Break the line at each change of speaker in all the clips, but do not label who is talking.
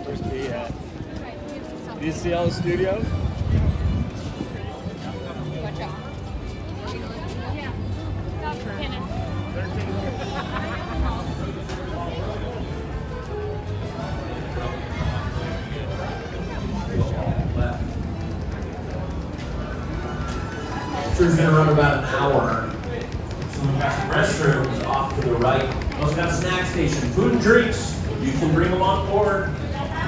Where's B at? Do you see all the studios?
Watch out.
Tour's gonna run about an hour. So we've got some restrooms off to the right. Also got a snack station, food and drinks. You can bring them on board.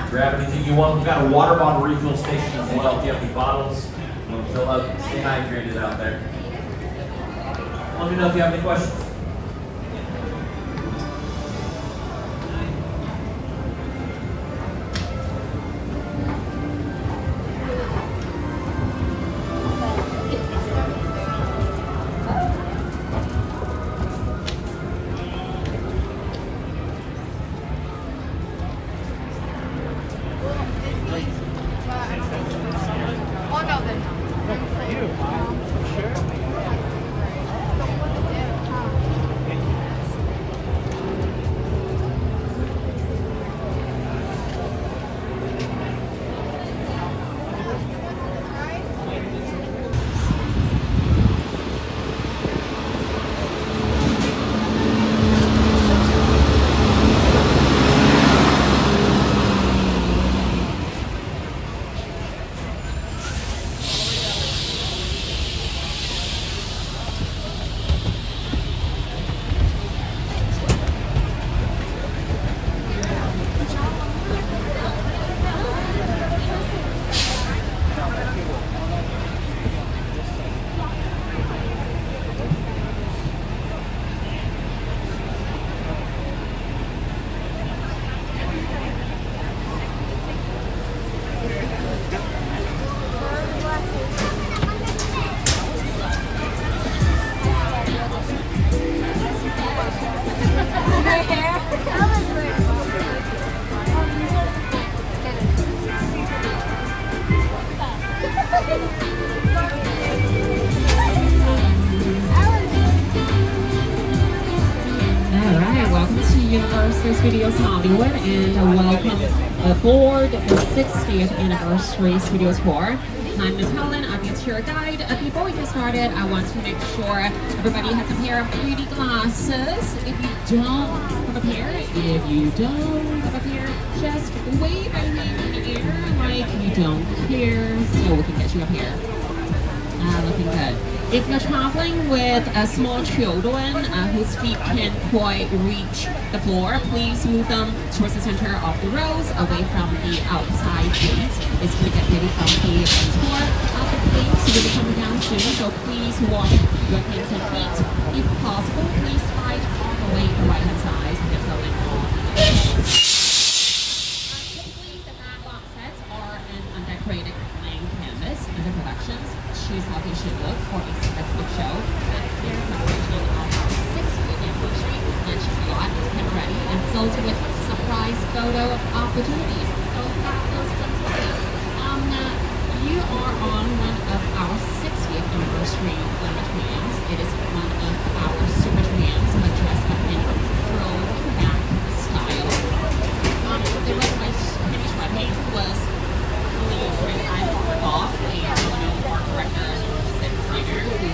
Grab anything you want. We've got a water bottle refill station as well. If you have any bottles, you want to fill up, stay hydrated out there. Let me know if you have any questions.
Universal Studios Hollywood, and welcome aboard the 60th Anniversary Studio Tour. I'm Ms. Helen, I'm your tour guide. Before we get started, I want to make sure everybody has a pair of 3D glasses. If you don't have a pair, just wave your hand in the air like you don't care, so we can get you up here. Looking good. If you're traveling with small children whose feet can't quite reach the floor, please move them towards the center of the rows, away from the outside gates. It's going to get ready from the tour. The gates will be coming down soon, so please wash your hands and feet. If possible, please slide all the way to the right-hand side to get going on. Typically, the backlot sets are an undecorated blank canvas, and the productions choose how they should look for a specific show. But here's the original of our 60th anniversary lunch lot is kept ready and filled with surprise photo opportunities. So have those ones ready. You are on one of our 60th anniversary lunch meetings. It is one of our super trans dressed up in throwback style. The red white finish wedding was off art director and designer who did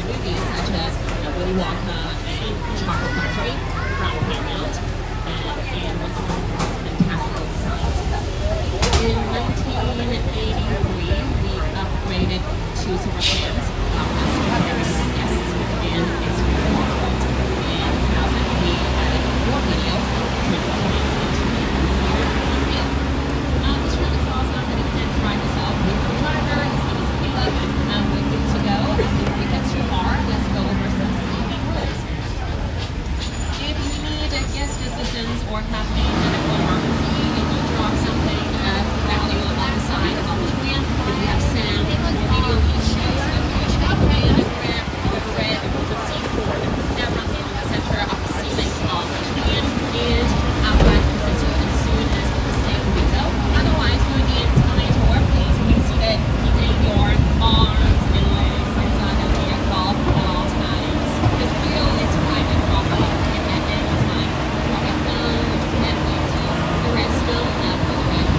movies such as Willy Wonka and Chocolate Factory, Brown Paramount, and was one of the fantastical designs. In 1983, we upgraded to Suburban, our super guests, and it's wonderful. In 2000, we added more video during the this trip is awesome, and you can try this out with the driver. His name is Caleb, and we're good to go. If we get too far, let's go over some safety rules. If you need guest assistance or have a medical emergency, if you drop something valuable on the side of the train, if you have sound or video issues, arms and legs inside the vehicle at all times. This wheel is private property and at any time, private phones, headlights, the rest of the movement.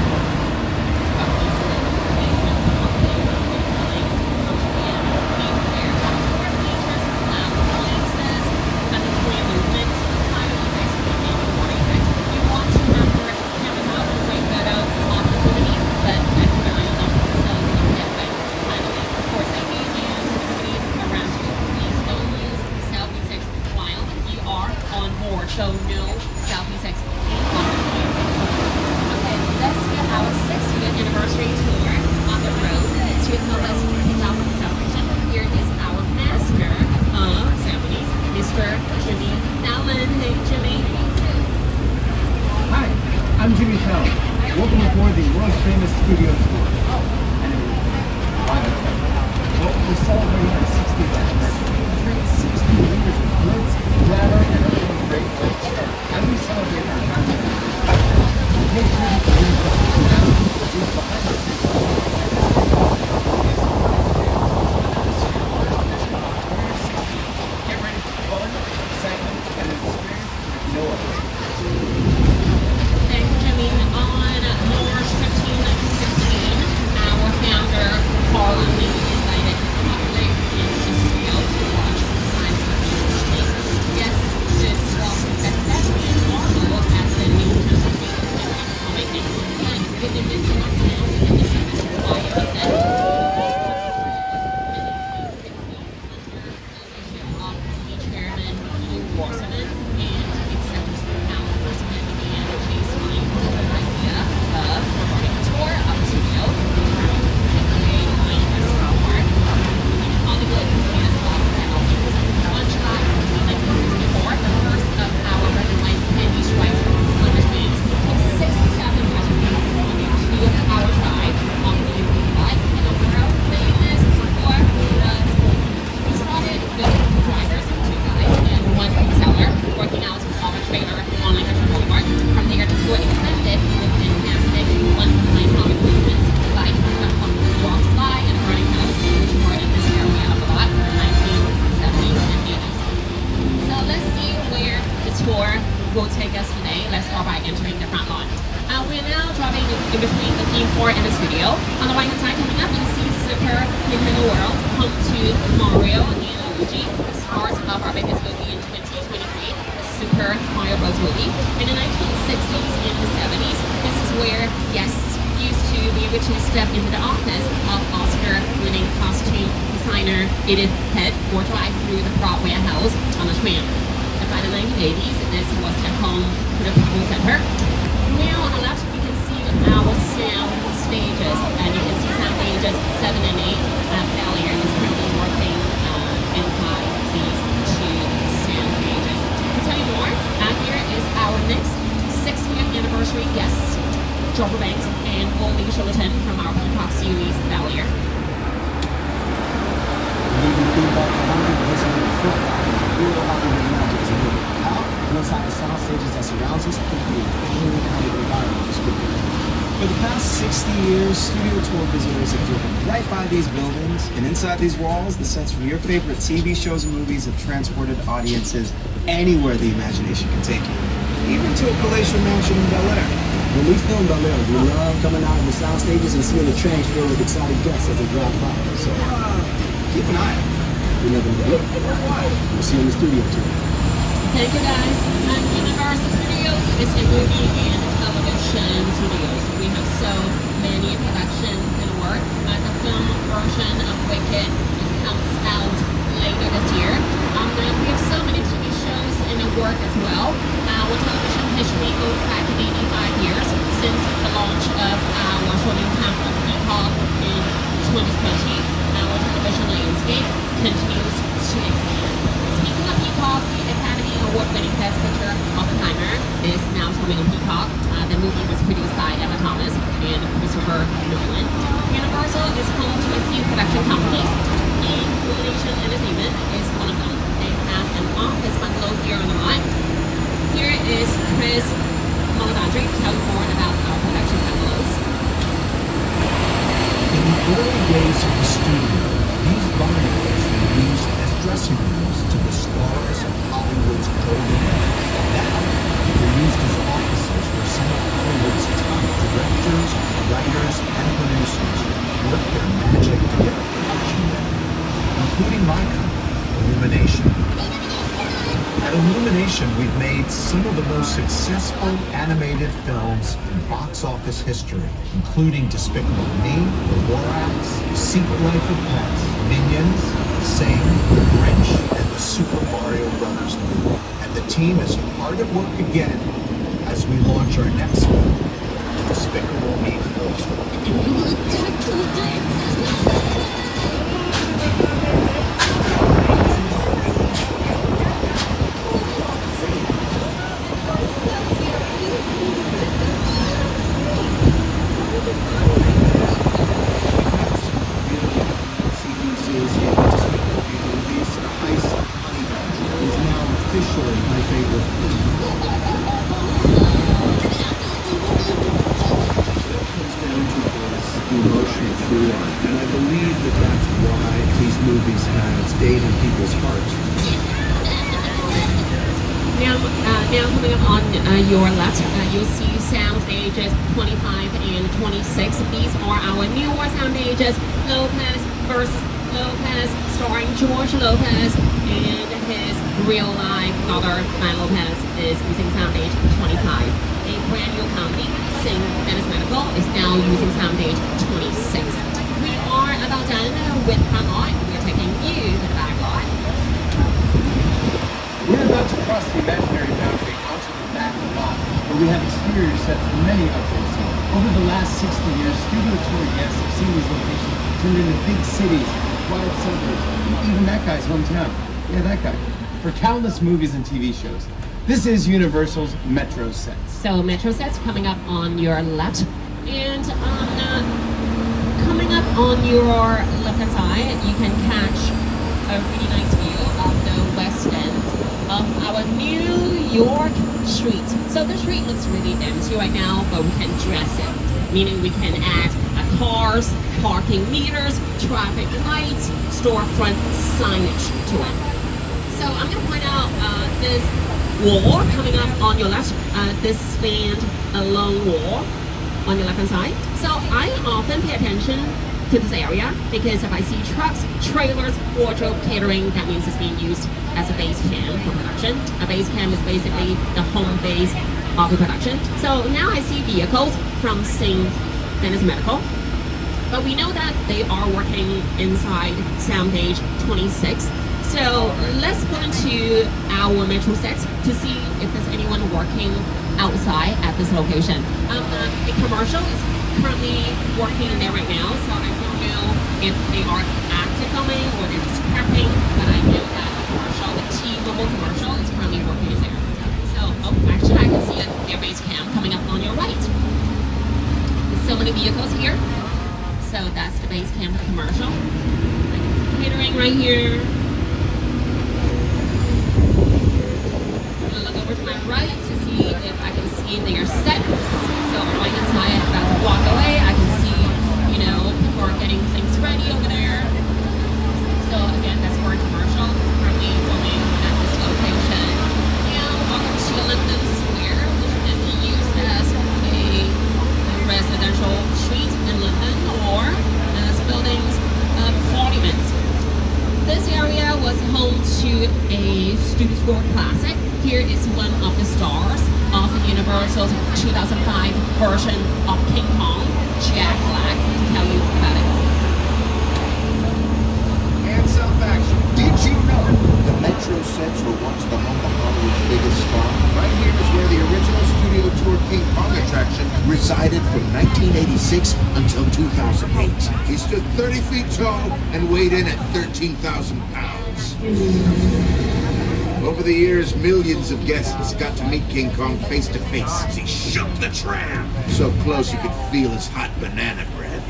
So no selfie sex. Okay, let's get our 60th anniversary tour on the road to help us kick off the celebration. Here is our master of ceremonies, Mr. Jimmy Allen. Hey, Jimmy.
Hi, I'm Jimmy Fallon. Welcome aboard the world famous studio tour. Well, we're celebrating our 60th anniversary. Featuring 60 years of glitz, glamour, and everything great place. As we celebrate our time we pay tribute to these guys behind the scenes. Get ready for fun, excitement, and an experience with no other.
Thank you, Jimmy. On March 15, 1916, our founder, Carl Lee, invited the public into the studio to watch the science fiction. Yes, this was especially in Marvel at the New Jersey Comic and with the digital sound and the physical quiet, he said. Chairman Lou Wasserman and executive Alan Wasserman began baseline the idea of providing a tour of the studio, trying to create a line of art, Hollywood has lots of albums. One shot in 1964, the first of our red and white candy stripes on the wings, 67 years ago, on a 2-hour drive on the Union Line, and the world famous for was we started with drivers, 2 guys and 1 seller, working out of a trailer on Lincoln Boulevard. From there to tour extended with fantastic one-time comic movements like Walk Fly and Burning House, which were in this area a lot in the 1970s and 80s. So let's see where the tour will take us today. Let's start by entering the front lawn. We're now driving in between the theme floor and the studio. On the right-hand side coming up, you see Super Nintendo World, home to Mario and Luigi, the stars of our biggest movie in 2023, the Super Mario Bros. Movie. In the 1960s and the 70s, this is where guests used to be able to step into the office of Oscar-winning costume designer Edith Head or drive through the Broadway house on the tram. And by the 1980s, this was the home to the People Center. Now on the left, you can see our sound stages, and you can see sound stages 7 and 8. Valerie is currently working inside these 2 sound stages. To tell you more, here is our next 60th anniversary guests, Joel Banks and Goldie Shillington from our Peacock series, Valerie.
Inside the sound stages that surrounds us could be a very kind of environment to speak of.
For the past 60 years, studio tour visitors have driven right by these buildings, and inside these walls, the sets from your favorite TV shows and movies have transported audiences anywhere the imagination can take you, even to a palatial mansion in Bel Air.
When we film Bel Air, we love coming out of the sound stages and seeing the trains filled with excited guests as they drive by. So
keep an eye out.
we never know. We'll see you in the studio too.
Thank you guys. Universal Studios is a movie and television studios. We have so many productions in the work. The film version of Wicked comes out later this year. We have so many TV shows in the work as well. Our television history goes back to 85 years since the launch of our shorting camp of Peacock in 2020. Our television landscape continues to expand. Speaking of Peacock, the Academy Award-winning Best Picture Oppenheimer is now showing on Peacock. The movie was produced by Emma Thomas and Christopher Nolan. Universal is home to a few production companies, and Illumination Entertainment is one of them. They have an office bungalow here on the lot. Here is Chris Maladandri to tell you more about our production bungalows.
In the early days of the studio,
Illumination. At Illumination, we've made some of the most successful animated films in box office history, including Despicable Me, The Lorax, Secret Life of Pets, Minions, Sing, The Grinch, and the Super Mario Brothers movie. And the team is hard at work again as we launch our next film, Despicable Me 4. And I believe that that's why these movies have stayed in people's hearts.
Now coming up on your left, you'll see sound stages 25 and 26. These are our newer sound stages. Lopez versus Lopez, starring George Lopez and his real-life daughter, Maya Lopez, is using sound stage 25. A brand new comedy, Sing Dennis Medical, is now using sound stage 26. We are about done with front lot. We're taking you to the back lot.
We're about to cross the imaginary boundary onto the back lot, where we have exterior sets for many updates. Over the last 60 years, studio tour guests have seen these locations turned into big cities, quiet suburbs, even that guy's hometown. Yeah, that guy. For countless movies and TV shows. This is Universal's Metro Sets.
So Metro sets coming up on your left, and coming up on your left-hand side, you can catch a really nice view of the west end of our New York street. So the street looks really empty right now, but we can dress it, meaning we can add cars, parking meters, traffic lights, storefront signage to it. So I'm going to point out this wall coming up on your left, this stand-alone wall on your left-hand side. So I often pay attention to this area because if I see trucks, trailers, wardrobe, catering, that means it's being used as a base camp for production. A base camp is basically the home base of the production. So now I see vehicles from Sing Dennis Medical, but we know that they are working inside Soundstage 26. So let's go into our metro sets to see if there's anyone working outside at this location. A commercial is currently working in there right now, so I don't know if they are active filming or they're just prepping, but I know that the commercial, the T-Mobile commercial, is currently working in there. So, actually I can see their base cam coming up on your right. There's so many vehicles here. So that's the base cam for the commercial. I can see catering right here. Look over to my right to see if I can see their sets. So going inside, about to walk away, I can see, people are getting things ready over there. So again, that's for a commercial currently filming at this location. And welcome to London Square, which can be used as a residential street in London or as buildings of monuments. This area was home to a Studio Tour Classic. Here is one of the stars of Universal's 2005 version of King Kong, Jack Black, to tell you about it.
And self-action. Did you know the Metro sets were once the home of Hollywood's biggest star? Right here is where the original Studio Tour King Kong attraction resided from 1986 until 2008. He stood 30 feet tall and weighed in at 13,000 pounds. Over the years, millions of guests got to meet King Kong face to face as he shook the tram. So close you could feel his hot banana breath.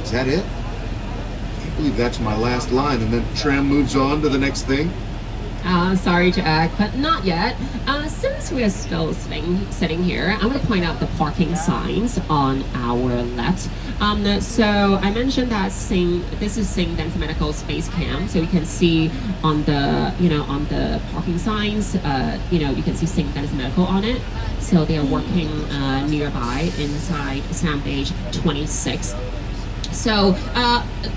Is that it? I can't believe that's my last line, and then the tram moves on to the next thing.
Sorry, Jack, but not yet. Since we're still sitting here, I'm going to point out the parking signs on our left. So I mentioned that this is Sing Dennis Medical Space Cam. So you can see on the, on the parking signs, you can see Sing Dennis Medical on it. So they are working nearby inside Soundstage 26. So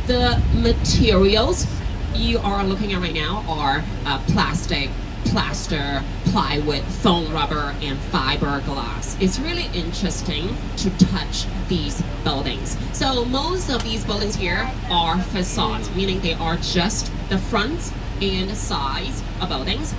the materials you are looking at right now are plastic, plaster, plywood, foam rubber, and fiberglass. It's really interesting to touch these buildings. So most of these buildings here are facades, meaning they are just the front and sides of buildings.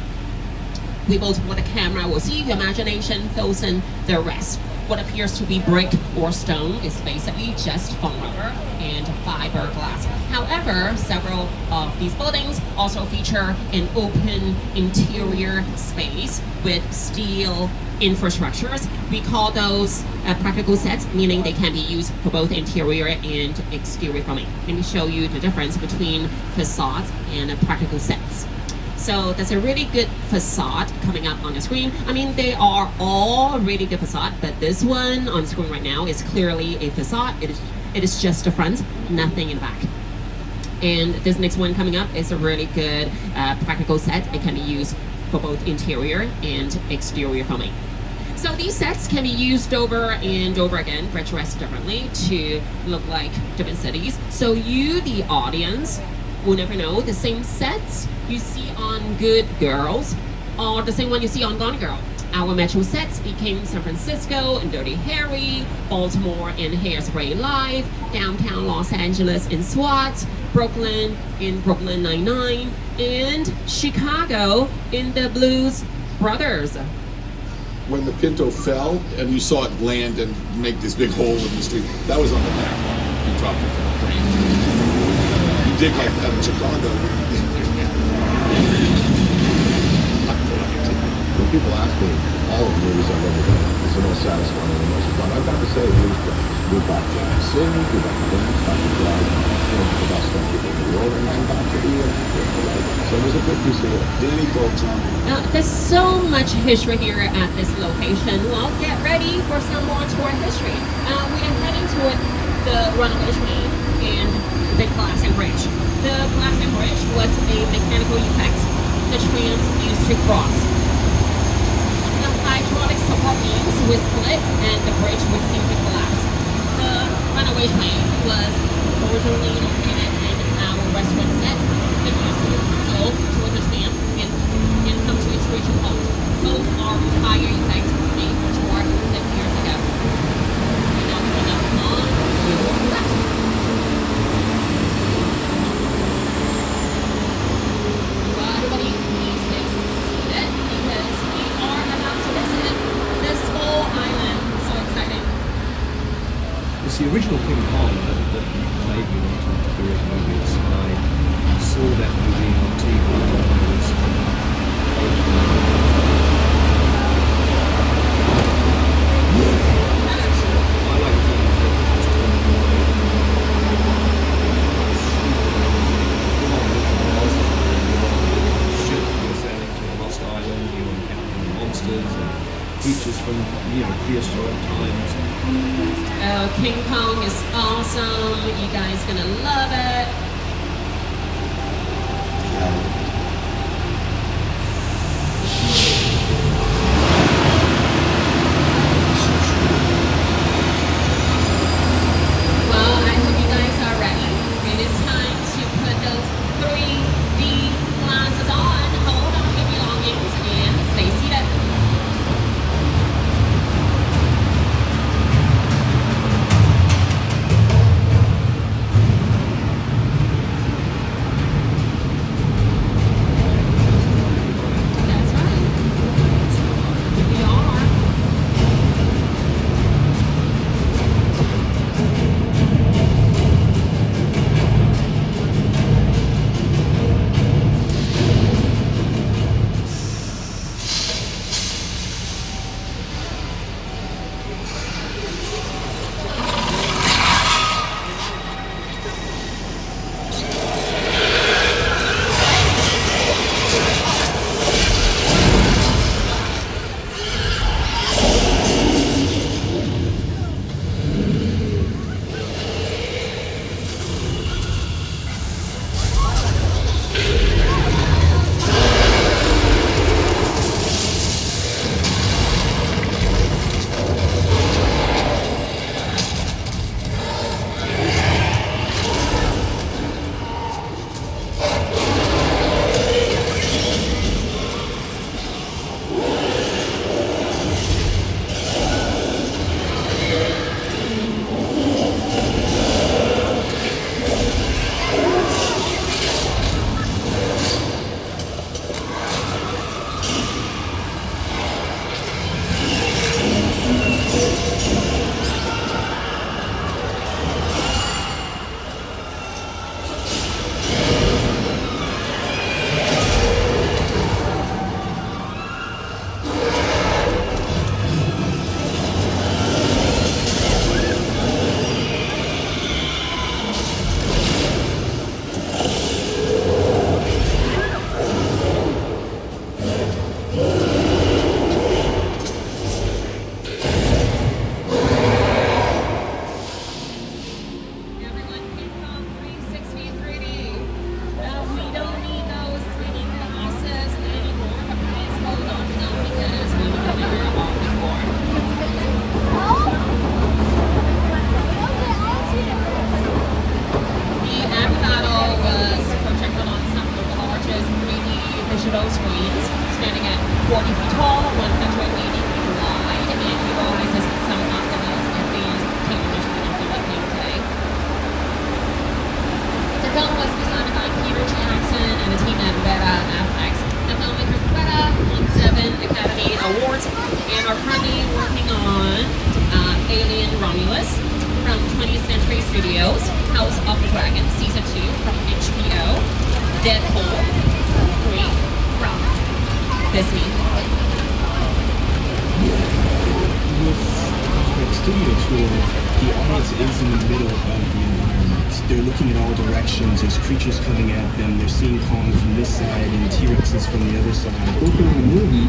People with a camera will see your imagination fills in the rest. What appears to be brick or stone is basically just foam rubber and fiberglass. However, several of these buildings also feature an open interior space with steel infrastructures. We call those practical sets, meaning they can be used for both interior and exterior filming. Let me show you the difference between facades and practical sets. So there's a really good facade coming up on the screen. I mean, they are all really good facade, but this one on the screen right now is clearly a facade. It is just the front, nothing in the back. And this next one coming up is a really good practical set. It can be used for both interior and exterior filming. So these sets can be used over and over again, dressed differently to look like different cities. So you, the audience, will never know the same sets you see on Good Girls or the same one you see on Gone Girl. Our metro sets became San Francisco and Dirty Harry, Baltimore in Hairspray Live, downtown Los Angeles in SWAT, Brooklyn in Brooklyn Nine-Nine, and Chicago in the Blues Brothers.
When the Pinto fell and you saw it land and make this big hole in the street, that was on the back line. You dropped it from the crane. You dig like that in Chicago.
When people ask me, all of the movies I've ever done is the most satisfying and the most fun. I've got to say, Blues Brothers. We got to sing, we got to dance, got to drive, the best stuff people in the world, and got to be an actor. So it was a good piece of work.
Danny broke down.
There's so much history here at this location. Well, get ready for some more tour history. We are heading toward the runaway train and the glassing bridge. The glassing bridge was a mechanical effect the trains used to cross. Hydraulic support beams were split and the bridge was simply collapsed. The runaway train was originally located in our restaurant set. It used to go toward the stand and come to its screeching halt. Both are retired effects made for tour 50 years ago. And now we're going up on your left. Well, everybody, please stay seated because we are about to visit this whole island. So exciting.
It's the original King Kong that made me want to create movies. I saw that movie on TV when I was I like to ship you're sailing to a lost island, you encounter monsters and creatures from prehistoric times.
Oh, King Kong is awesome. You guys gonna love it. Well, I hope you guys are ready. It is time to put those 3D glasses on. Hold on your belongings and stay seated. Studios, House of the Dragon Season 2 from HBO, Deadpool 3 from Disney.
With studio tour, the audience is in the middle of the environment. They're looking at all directions. There's creatures coming at them. They're seeing Kong from this side and T-Rexes from the other side.
Working on a movie,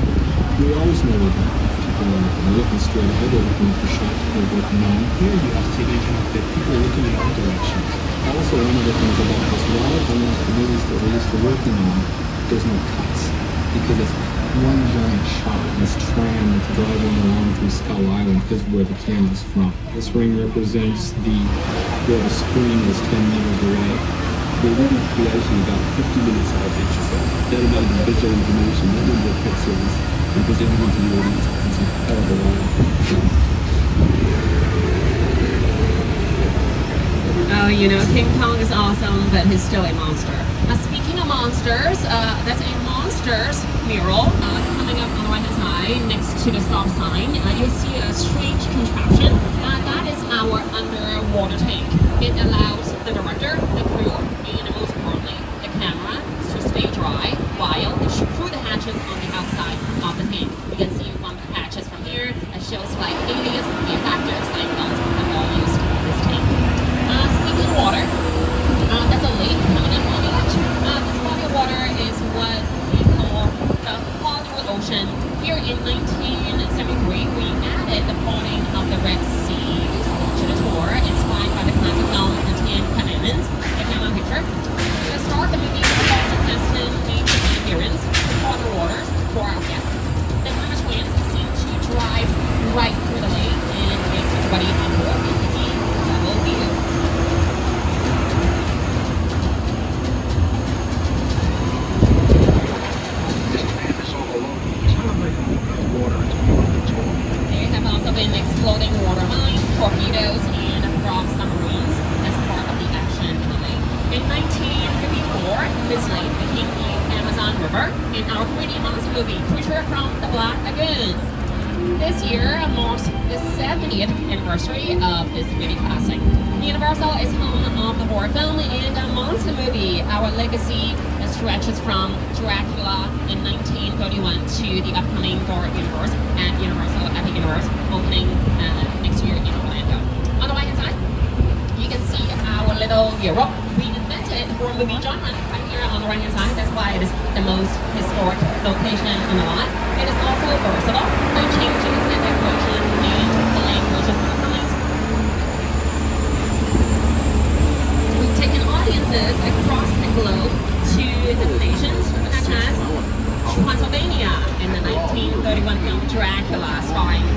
we always know what people are looking straight ahead, they're looking for shots they're working on.
Here you have to take into account that people are looking in all directions.
Also, one of the things about this, a lot of the movies that we're used to working on, there's no cuts. Because it's one giant shot, this tram that's driving along through Skull Island, because where the camera's from. This ring represents where the screen is 10 meters away. We actually got 50 minutes out of each of them. That amount of visual information, that number of pixels, and presenting it to the audience, it's a hell of a lot.
Oh, you know, King Kong is awesome, but he's still a monster. Speaking of monsters, that's a monsters mural coming up on the right hand side next to the stop sign. You'll see a strange contraption. That is our underwater tank. It allows the director, the crew, and most importantly, the camera to stay dry while they shoot through the hatches on the outside of the tank. You can see one of the hatches from here. It shows like aliens and actors like guns have all used this tank. Speaking of water, that's a lake coming up on the edge. This body of water is what we call the Hollywood Ocean. Here in 1973, we added the parting of the Red Sea to the tour, inspired by the classic film The Ten Commandments. The camera picture. To start the movie, the contestant made an appearance to water waters for our guests. The camera twins seem to drive right through the lake and make everybody on board and see level view. There have also been exploding water mines, torpedoes, and frog submarines as part of the action in the lake. In 1954, this lake became the Amazon River in our 3D monster movie, Creature from the Black Lagoon. This year marks the 70th anniversary of this movie classic. Universal is home of the horror film and a monster movie. Our legacy stretches from Dracula in 1931 to the upcoming Dark Universe at Universal Epic Universe, opening next year in Orlando. On the right hand side, you can see our little Europe reinvented for movie genre right here on the right hand side. That's why it is the most historic location in the lot. It is also versatile. No changes in decoration and the language of the signs. We've taken audiences across the globe to destinations such as Transylvania in the 1931 film Dracula, starring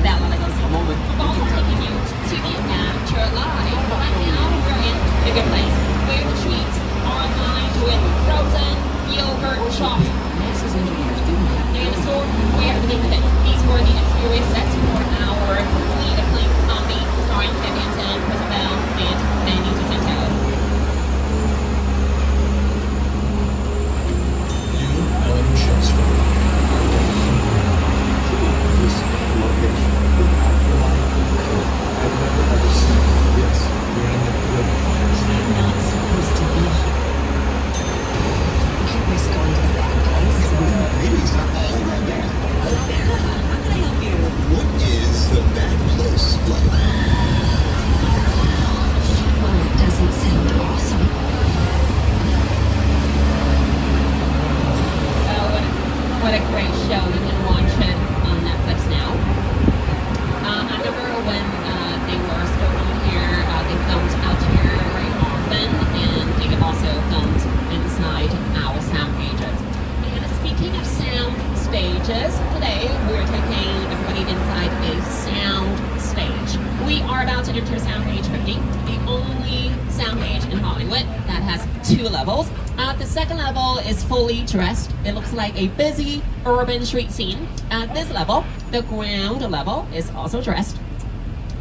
Bela Lugosi. We've also taken you to the amateur live. Right now, we're in a good place where the streets are lined with frozen yogurt shops. And the store where everything fits. These were the exterior sets for our lead acclaimed comedy starring Ted Danson, Chris Bell, and Manny Jacinto. What a great show. You can watch it on Netflix now. I remember when they were still coming here, they filmed out here very often, and they also filmed inside our sound stages. And speaking of sound stages, today we're taking everybody inside a sound stage. We are about to enter sound stage 50, the only sound stage in Hollywood that has 2 levels. The second level is fully dressed. It looks like a busy urban street scene. At this level, the ground level is also dressed.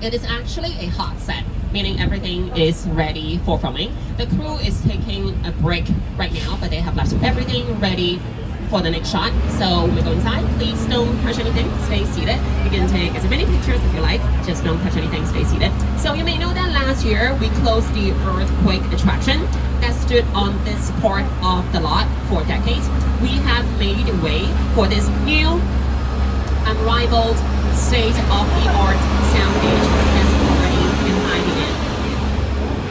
It is actually a hot set, meaning everything is ready for filming. The crew is taking a break right now, but they have left everything ready for the next shot. So we go inside. Please don't touch anything. Stay seated. You can take as many pictures as you like. Just don't touch anything. Stay seated. So you may know that last last year, we closed the earthquake attraction that stood on this part of the lot for decades. We have made way for this new, unrivaled, state-of-the-art soundstage that's already behind it.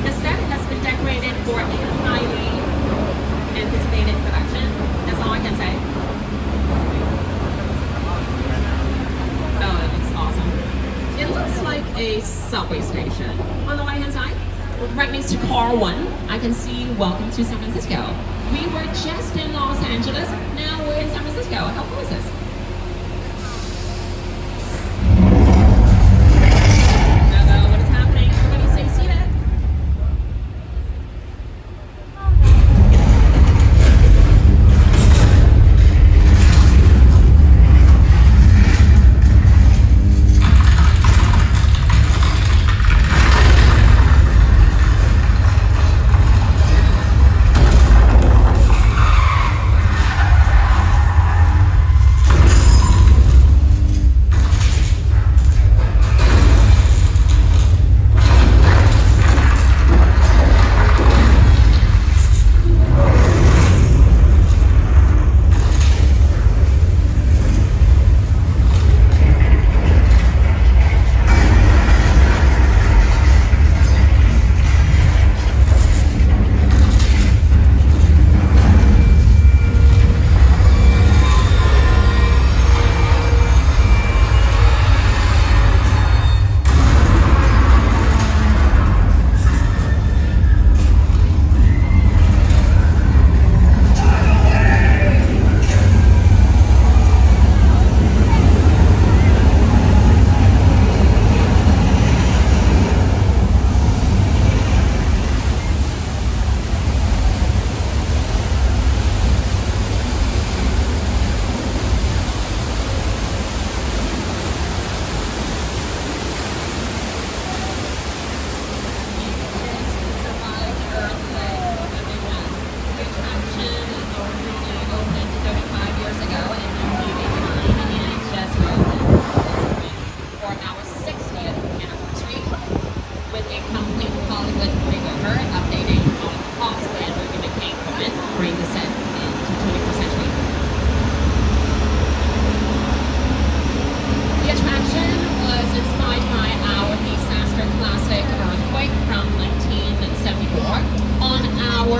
The set has been decorated for a highly anticipated production. That's all I can say. Oh, it looks awesome. It looks like a subway station. On the right-hand side, right next to car 1, I can see Welcome to San Francisco. We were just in Los Angeles, now we're in San Francisco. How cool is this? What is happening? Everybody stay seated.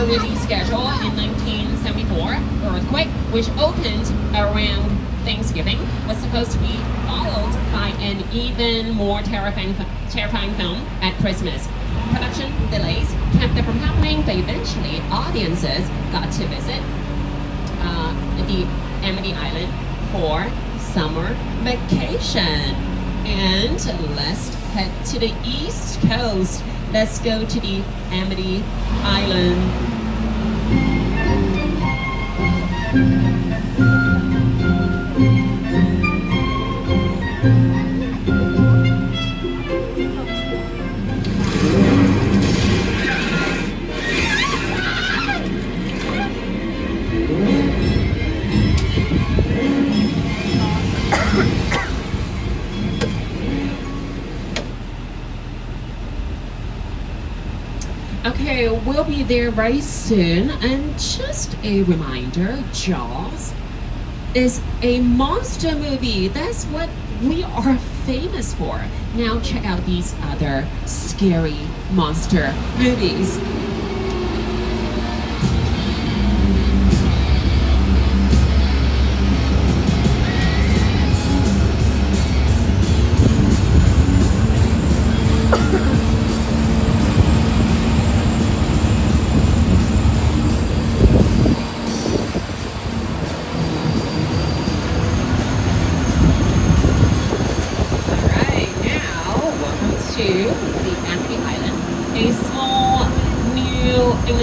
release schedule in 1974, Earthquake, which opened around Thanksgiving, was supposed to be followed by an even more terrifying film at Christmas. Production delays kept it from happening, but eventually audiences got to visit the Amity Island for summer vacation. And let's head to the East Coast. Let's go to the Amity Island. Okay, we'll be there very soon. And just a reminder, Jaws is a monster movie. That's what we are famous for. Now check out these other scary monster movies.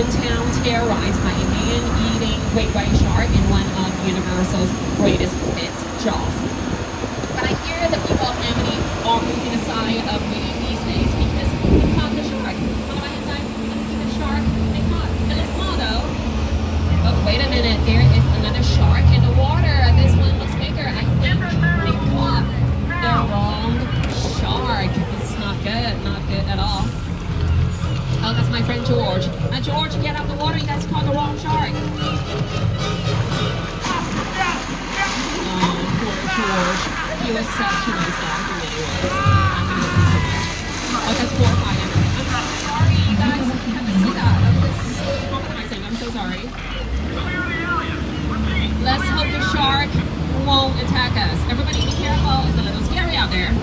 Town terrorized by a man-eating great white shark in one of Universal's greatest hits, Jaws. But I hear the people of Amity are moving aside of me these days because they caught the shark. On the right side, you can see the shark they caught. It looks small though. Oh, wait a minute, there is another shark in the water. This one looks bigger. I think they caught the wrong shark. This is not good at all. Oh, that's my friend George. George, get out of the water. You guys caught the wrong shark. Oh, poor George. He was such a nice guy. He really was. I miss him so much. Oh, that's horrifying. I'm so sorry, you guys. Have to see that. That's traumatizing. I'm so sorry. Let's hope the shark won't attack us. Everybody be careful. It's a little scary out there.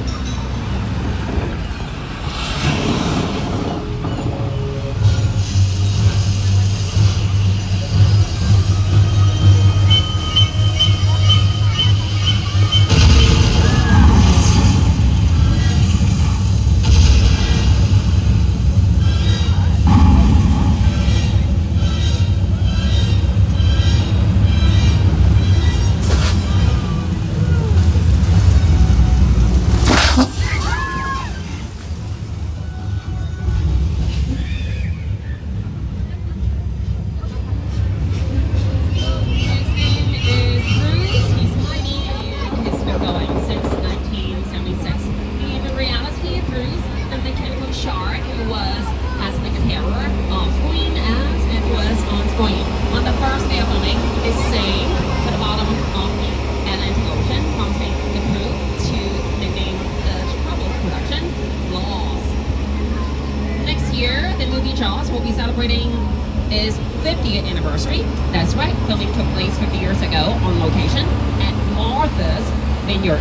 Is 50th anniversary. That's right, filming took place 50 years ago on location at Martha's Vineyard.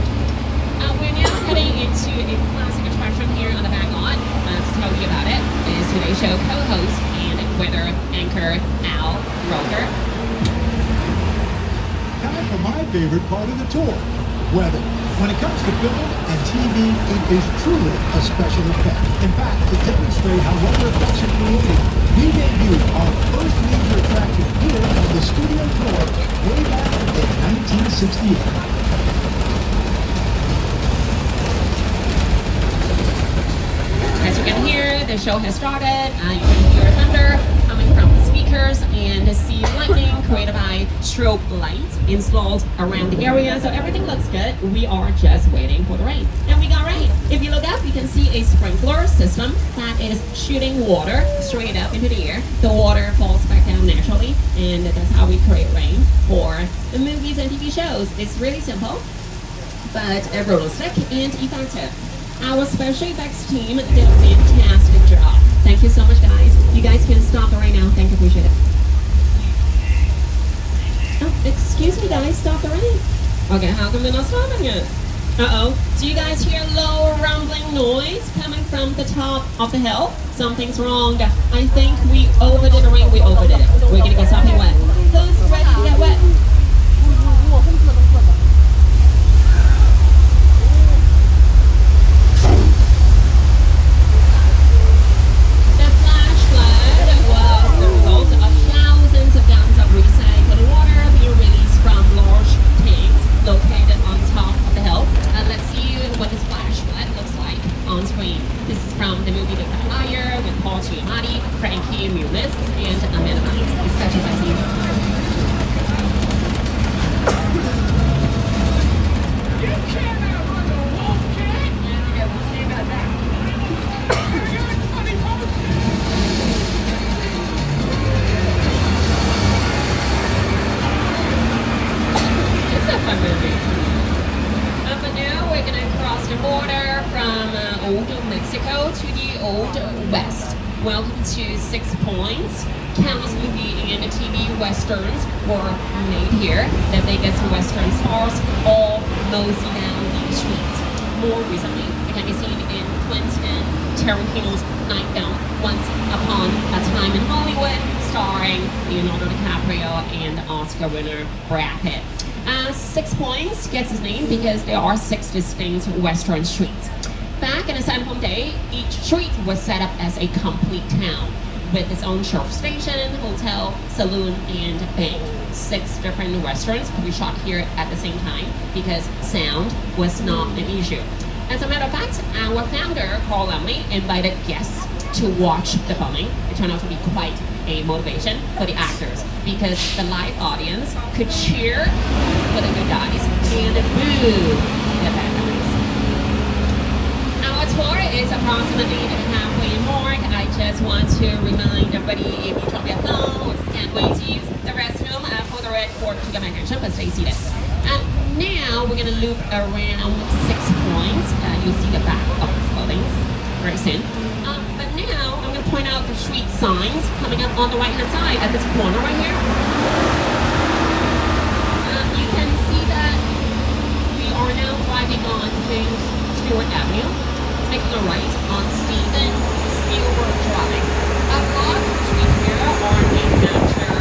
We're now heading into a classic attraction here on the back lot. To tell you about it is today's show co-host and weather anchor Al Roker.
Time for my favorite part of the tour, weather. When it comes to film and TV, it is truly a special effect. In fact, to demonstrate how weather effects are created, we debuted our first major attraction here on the studio tour way back in 1968.
As you can hear, the show has started. You can hear thunder coming from the speakers and see lightning created by strobe lights installed around the area. So everything looks good. We are just waiting for the rain. And we got rain. If you look up, you can see a sprinkler system that is shooting water straight up into the air. The water falls back down naturally, and that's how we create rain for the movies and TV shows. It's really simple, but realistic and effective. Our special effects team did a fantastic job. Thank you so much, guys. You guys can stop the rain now. Thank you, appreciate it. Oh, excuse me, guys, stop the rain. Okay, how come they're not stopping it? Uh-oh. Do you guys hear low rumbling noise coming from the top of the hill? Something's wrong. I think we overdid the rain. We overdid it. We're gonna get something wet. Who's ready to get wet? Located on top of the hill. Let's see what this flash flood looks like on screen. This is from the movie The Fire with Paul Giamatti, Frankie Muniz, and Amanda Bynes. It's such a nice scene. But now we're going to cross the border from old Mexico to the old West. Welcome to 6 Points. Countless movie and TV westerns were made here. The biggest western stars all mosey down these streets. More recently, it can be seen in Quentin Tarantino's night film Once Upon a Time in Hollywood, starring Leonardo DiCaprio and Oscar winner Brad Pitt. 6 Points gets its name because there are 6 distinct western streets. Back in the San day, each street was set up as a complete town with its own sheriff station, hotel, saloon, and bank. 6 different restaurants could be shot here at the same time because sound was not an issue. As a matter of fact, our founder, Carl Laemmle, invited guests to watch the filming. It turned out to be quite a motivation for the actors because the live audience could cheer for the good guys and boo the bad guys. Our tour is approximately at the halfway mark. I just want to remind everybody, if you drop your phone or can't wait to use the restroom for the red cord to get my attention, but stay seated. Now we're gonna loop around 6 points. You'll see the back of this building very soon. But now I'm gonna point out the street signs coming up on the right hand side at this corner right here. You can see that we are now driving on James Stewart Avenue, taking a right on Steven Spielberg Drive. A lot of the streets here are named after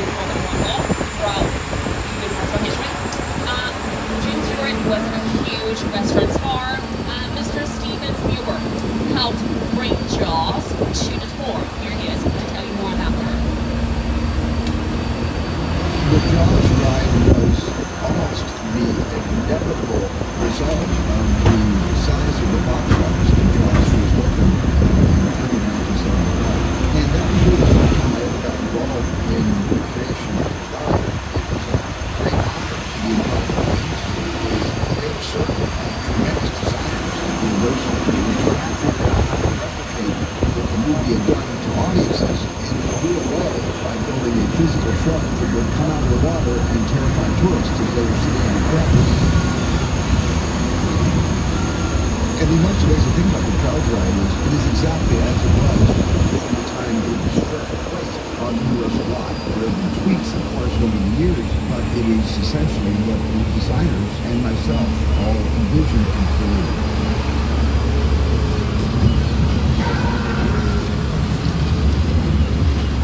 important people throughout Universal history. James Stewart was a huge restaurant star. Mr. Steven Spielberg helped bring Jaws to the tour. Here he is to tell you more about that.
The Jaws ride was almost the inevitable result of the size of the box office that Jaws was open in 1971. And that was really the first time I ever got involved in the creation of the ride. It was a great honor to be involved in it. There were certain tremendous designers at Universal who were trying to figure out how to replicate what the movie had done to audiences and do away by building a physical shark that would come out of the water and terrify tourists as they were sitting on the ground. And the most amazing thing about the Jaws ride is it is exactly as it was from the time it was first placed on Universal Lot. There have been tweaks, of course, over the years, but it is essentially what the designers and myself all envisioned and created.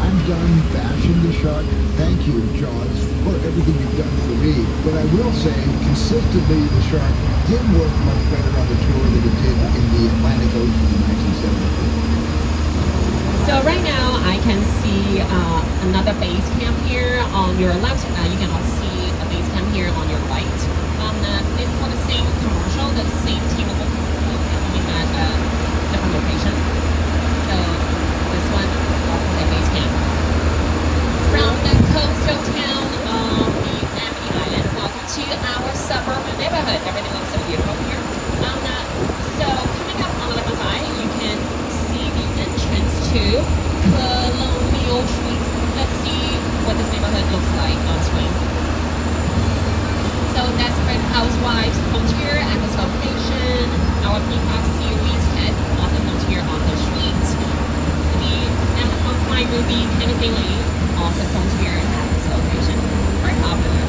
I'm done bashing the shark. Thank you, Jaws, for everything you've done for me. But I will say, consistently, the shark did work much better on the tour than it did in the Atlantic Ocean in 1973.
So right now I can see another base camp here on your left. You can also see a base camp here on your right. It's for the same commercial, the same team of people coming at different location. So this one also the base camp. From the coastal town of the Amity Island, welcome to our suburban neighborhood. Everything looks so beautiful here. So coming up on the left side, you can see the entrance to Colonial Street. Let's see what this neighborhood looks like on screen. So Desperate Housewives comes here at this location. Our Peacock series head also comes here on the street. The Amazon Prime movie Penny Lane also comes here at this location. Very popular.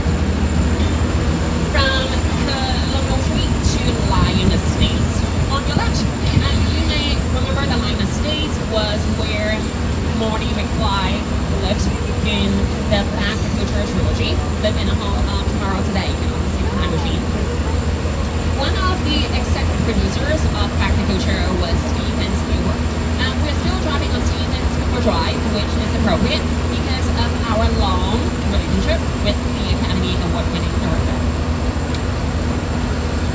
From Colonial Street to Lion Estates on your left. You may remember the Lion Estates was where Marty McFly lived in the Back to the Future trilogy. Live in a home of Tomorrow Today. You can also see the time machine. One of the executive producers of Back to the Future was Steven Spielberg. We're still driving on Steven Spielberg Drive, which is appropriate because of our long relationship with the Academy Award-winning director.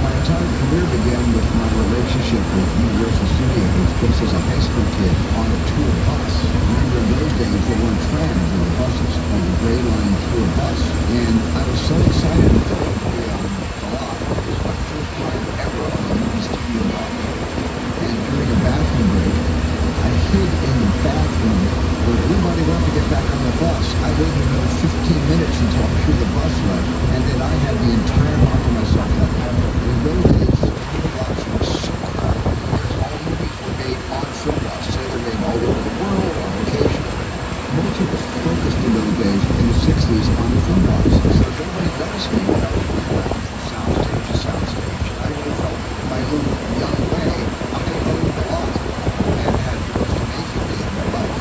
My entire career began with my relationship with Universal Studios just as a high school kid on a tour bus. Remember in those days there weren't trams, there were buses called the Gray Line Tour Bus. And I was so excited to go to be on the lot. It was my first time ever on a movie studio bus. And during a bathroom break, I hid in the bathroom where everybody wanted to get back on the bus. I waited another 15 minutes until I'm sure the bus left, and then I had the entire lot to myself that night. In those days, film lots were so crowded because all movies were made on film lots. They were made all over the world, on location. Most of us focused in those days, in the 60s, on the film lots. So nobody noticed me when I was going around from soundstage to soundstage. I really felt my own young way. I owned the lot and had the most amazing day of my life.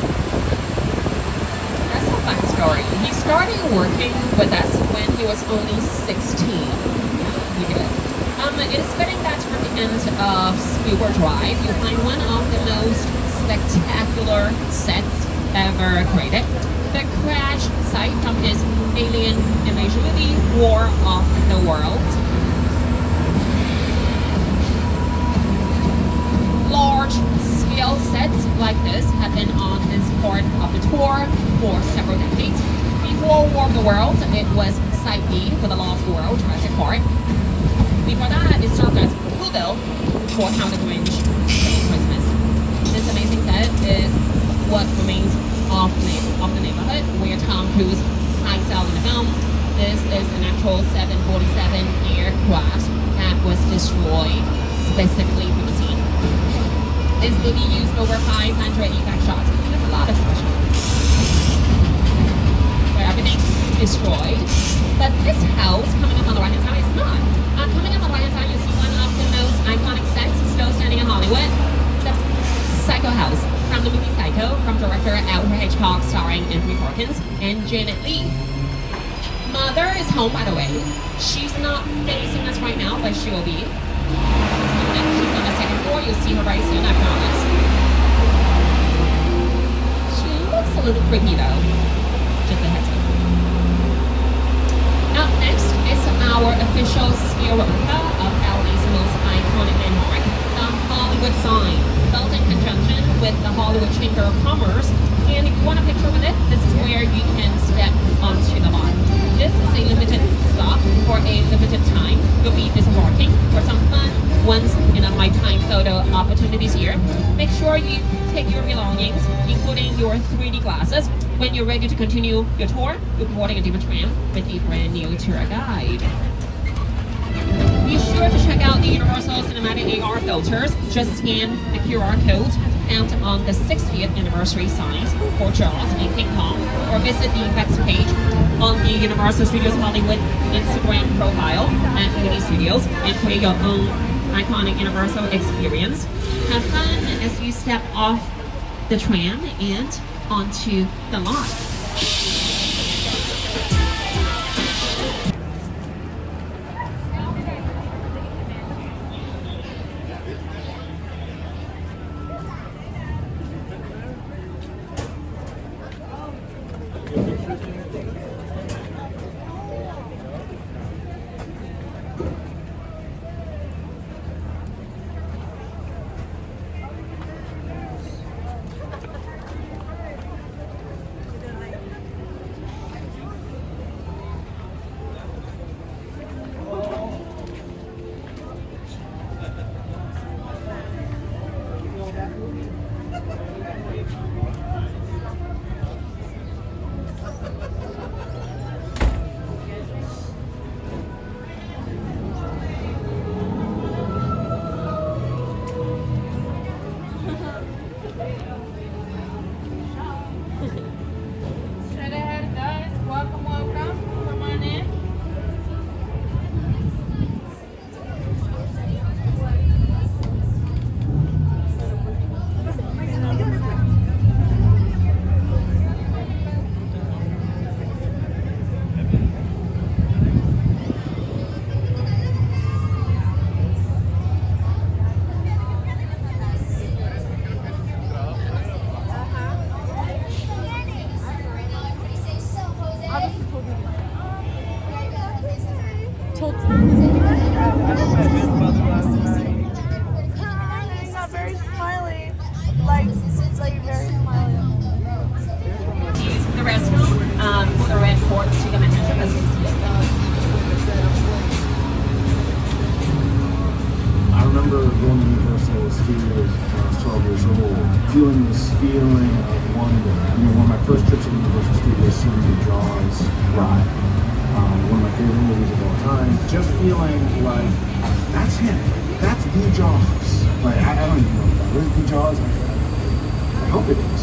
That's a fun story. He started working with us when he was only 16. He did. It is fitting that from the end of Spielberg Drive, you find one of the most spectacular sets ever created. The crash site from his alien invasion movie, War of the Worlds. Large-scale sets like this have been on this part of the tour for several decades. Before War of the Worlds, it was Site B for the Lost World, Jurassic Park. Before that, it served as Whoville for How the Grinch Stole Christmas. This amazing set is what remains of the neighborhood where Tom Cruise hikes out in the film. This is an actual 747 aircraft that was destroyed specifically for the scene. This movie used over 500 effect shots. There's a lot of special where everything's destroyed. But this house coming up on the right hand side is not. Coming up on the right hand side, you see one of the most iconic sets still standing in Hollywood. The Psycho house from the movie Psycho, from director Alfred Hitchcock, starring Anthony Perkins and Janet Leigh. Mother is home, by the way. She's not facing us right now, but she will be. She's on the second floor. You'll see her very soon, I promise. She looks a little creepy, though. Just a heads up. Up next is our official sphere replica of LA's most iconic landmark, the Hollywood sign, built in conjunction with the Hollywood Chamber of Commerce. And if you want a picture with it, this is where you can step onto the lot. This is a limited stop for a limited time. You'll be disembarking for some fun once in a lifetime photo opportunities here. Make sure you take your belongings, including your 3D glasses. When you're ready to continue your tour, you'll be boarding a different tram with a brand new tour guide. Be sure to check out the Universal Cinematic AR filters. Just scan the QR codes found on the 60th anniversary signs for Jaws and King Kong, or visit the effects page on the Universal Studios Hollywood Instagram profile at Uni Studios and create your own iconic Universal experience. Have fun as you step off the tram and onto the lot.
Feeling this feeling of wonder. You know, one of my first trips to Universal Studios, seeing the Jaws ride, one of my favorite movies of all time. Just feeling like that's him. That's the Jaws. Like I don't even know if that is the Jaws. I hope it is.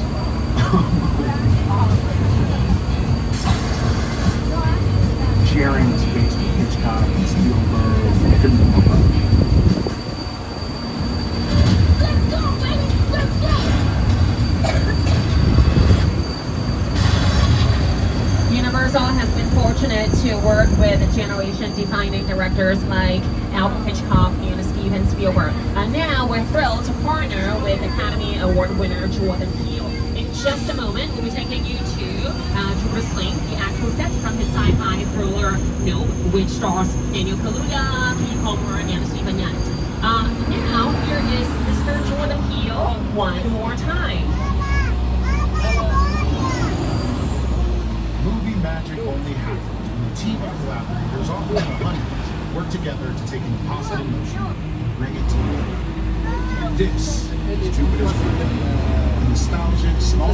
Sharing the space with Hitchcock and Spielberg. I couldn't be more proud.
Universal has been fortunate to work with generation-defining directors like Alfred Hitchcock and Steven Spielberg. And now we're thrilled to partner with Academy Award winner Jordan Peele. In just a moment, we'll be taking you to Jerusalem, the actual set from his sci-fi thriller Nope, which stars Daniel Kaluuya, Pete Palmer, and Stephen Yeun. Now, here is Mr. Jordan Peele one more time.
Movie magic only happens when a team of collaborators, often in the hundreds, work together to take an impossible notion and bring it to life. This is Jupiter's Friend, a nostalgic, small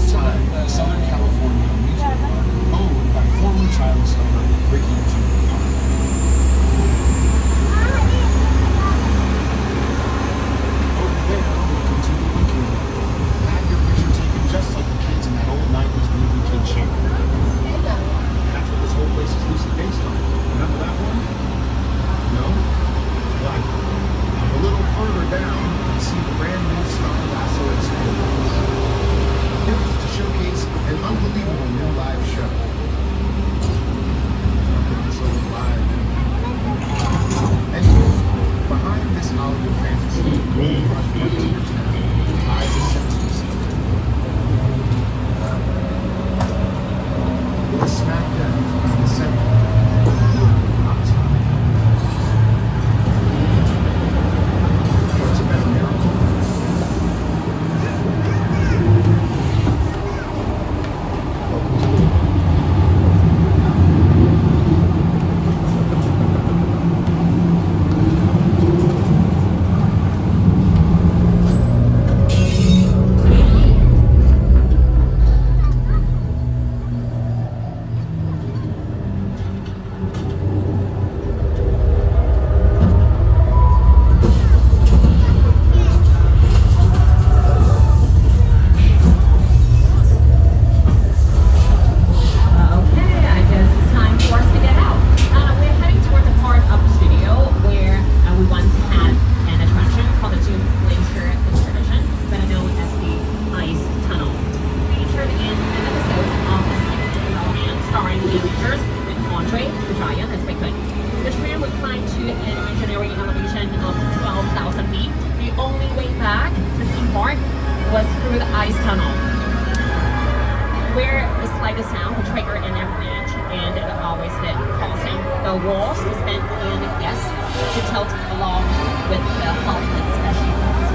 like the sound to trigger an avalanche, and it always did, causing the walls to spin and guests to tilt along with the Hollywood special effects.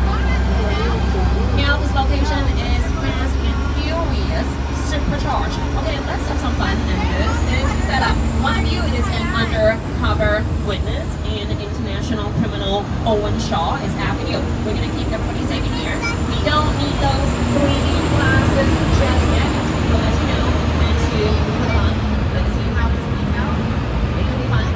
Now this location is Fast and Furious supercharged. Okay, let's have some fun, and this is set up. One of you is an undercover witness, and international criminal Owen Shaw is after you. We're gonna keep everybody safe in here. We don't need those 3D glasses just yet. We'll let you know when to put on. Let's see how this plays out. It's gonna be fun.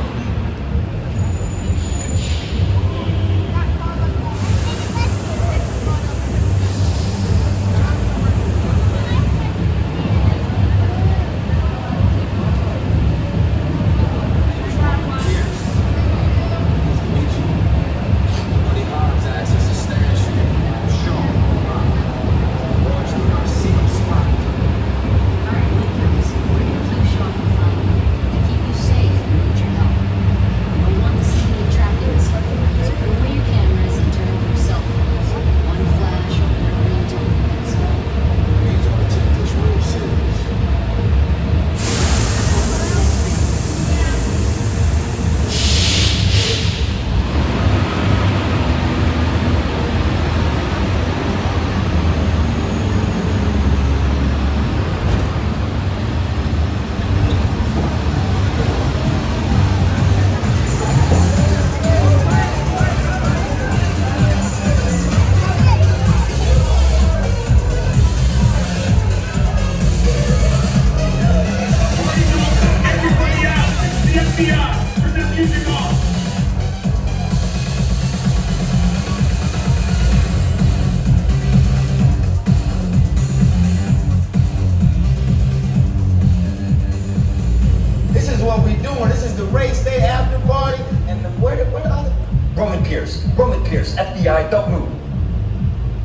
FBI, don't move.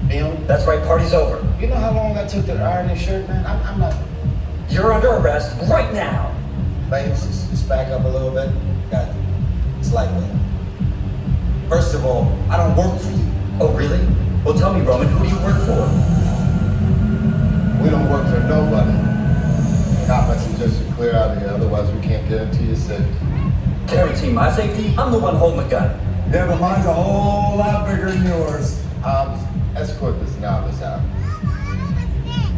Neil, that's right, party's over.
You know how long I took to iron this shirt, man? I'm not...
You're under arrest right now.
Ladies, just back up a little bit. Got it. It's lightweight. First of all, I don't work for you.
Oh, really? Well, tell me, Roman, who do you work for?
We don't work for nobody. Cop, I suggest you clear out of here, otherwise we can't guarantee your safety.
Guarantee my safety? I'm the one holding the gun.
Yeah, but mine's a whole lot bigger than yours.
Escort this novice out.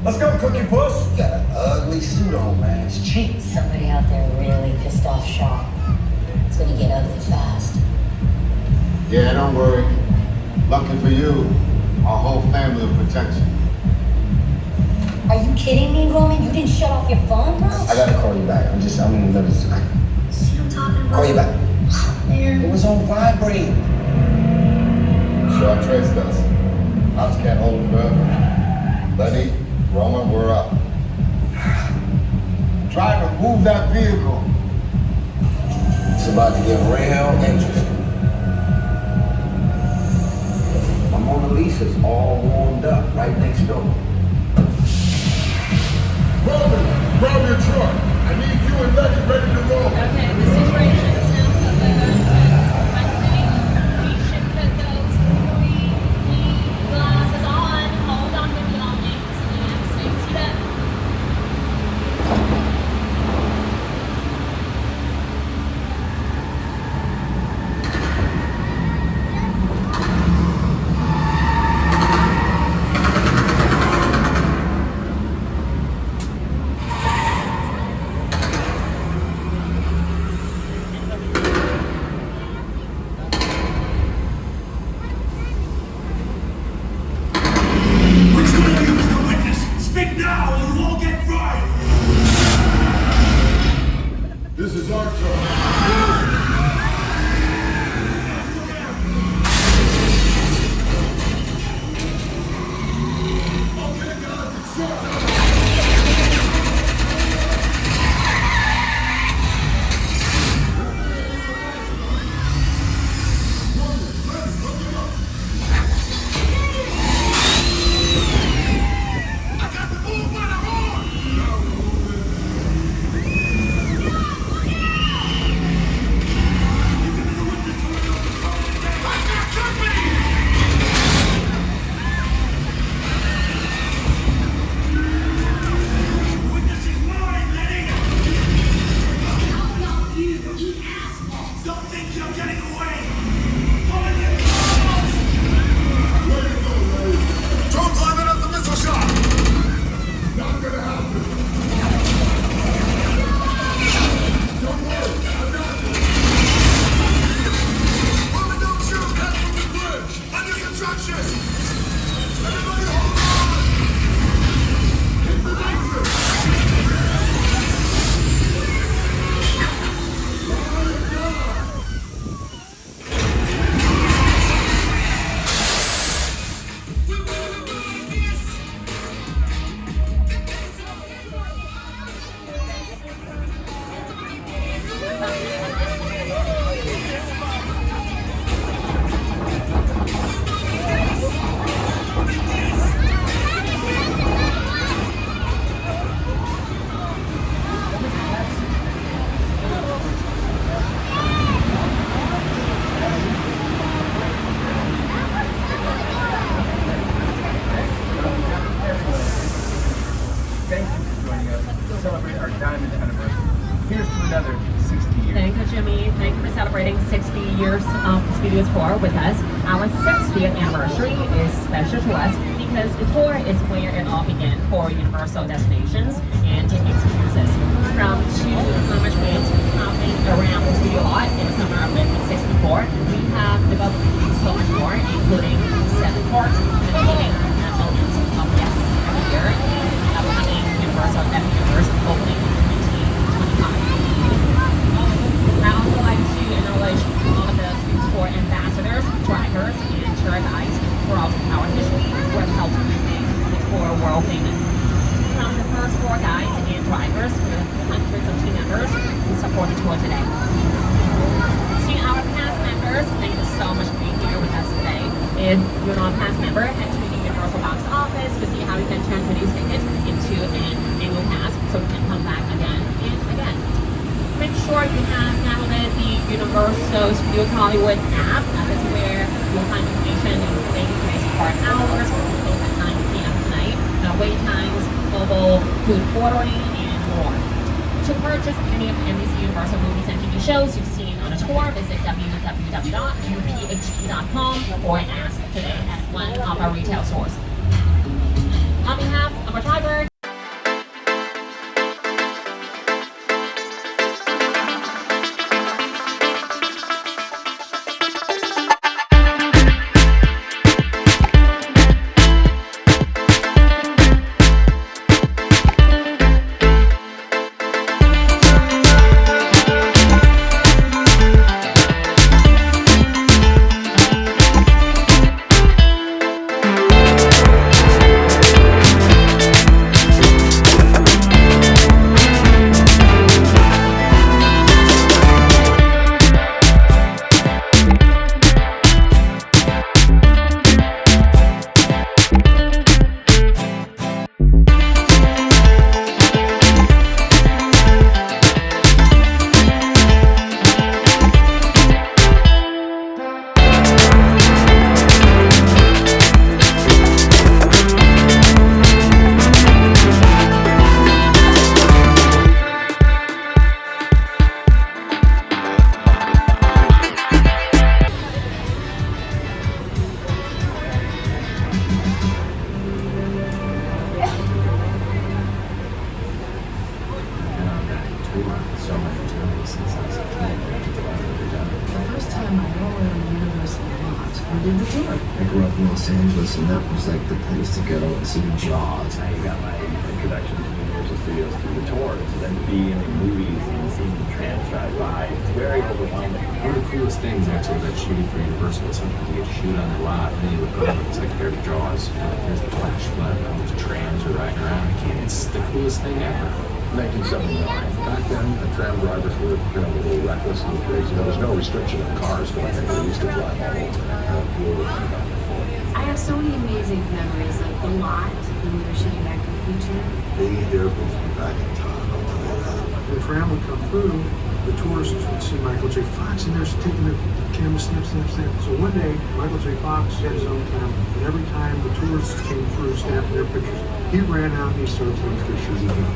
Let's go, Cookie Puss. You got an ugly suit on, man. It's cheap.
Somebody out there really pissed off Shaw. It's gonna get ugly fast.
Yeah, don't worry. Lucky for you, our whole family will protect you.
Are you kidding me, Roman? You didn't shut off your phone, bro?
I gotta call you back. I'm in the middle of
See what I'm talking about?
Call you back. It was on vibrate.
Shaw traced us. Ops can't hold him forever. Lenny, Roman, we're up. Driver, move that vehicle.
It's about to get real interesting. My Mona Lisa's all warmed up right next door.
Roman, grab your truck. I need you and Lenny ready to roll.
Okay, the situation sounds a little bit. I think we should put those 3D glasses on, hold on to your belongings, and stay seated.
This is our truck.
thank you for joining us to celebrate our diamond anniversary. Here's to another 60 years.
Thank you, Jimmy. Thank you for celebrating 60 years of the Studio Tour with us. Our 60th anniversary is special to us because the tour is where it all began for Universal destinations and experiences. From 2 management hopping around the studio lot in the summer of 1964, we have developed so much more, including 7 parks and including millions of guests every year and upcoming Universal Epic Universe opening in 2025. I also like to acknowledge all of the Studio Tour ambassadors, drivers, and tour guides throughout our history who have helped make the tour world famous. From the first 4 guides and drivers to the hundreds of team members who support the tour today. To our past members, thank you so much for being here with us today. If you're not a past member, head to the Universal box office to see how you can turn these tickets into an annual pass so you can come back again and again. Make sure you have downloaded the Universal Studios Hollywood app. That is where you'll find information including basic park hours, close at 9 p.m. tonight, wait times, mobile food ordering, and more. To purchase any of the NBC Universal movies and TV shows you've seen on a tour, visit www.upht.com or ask today at one of our retail stores. On behalf of our driver,
I grew up in Los Angeles, and that was like the place to go and see Jaws.
Now you got my introduction to Universal Studios through the tour. So then to be in the movies and seeing the trams drive by, it's very overwhelming.
One of the coolest things actually about shooting for Universal is sometimes you get to shoot on the lot, and then you look over, it's like there's Jaws, there's the flash flood, all those trams are riding around. It's the coolest thing ever.
1979. Back then, the tram drivers were a little reckless and crazy. There was no restriction of cars going in. They used to drive all over.
I have so many amazing memories, like the lot when we were shooting Back to the Future.
Being there brings me back in time, I'll tell you that.
The tram would come through, the tourists would see Michael J. Fox, and they're taking the camera snap. So one day, Michael J. Fox had his own camera, and every time the tourists came through snapping their pictures, he ran out and he started taking pictures of them.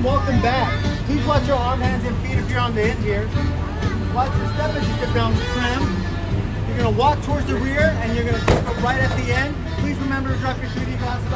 Welcome back. Please watch your arm, hands, and feet if you're on the end here. Watch your step as you step down the tram. You're going to walk towards the rear and you're going to take a right at the end. Please remember to drop your 3D glasses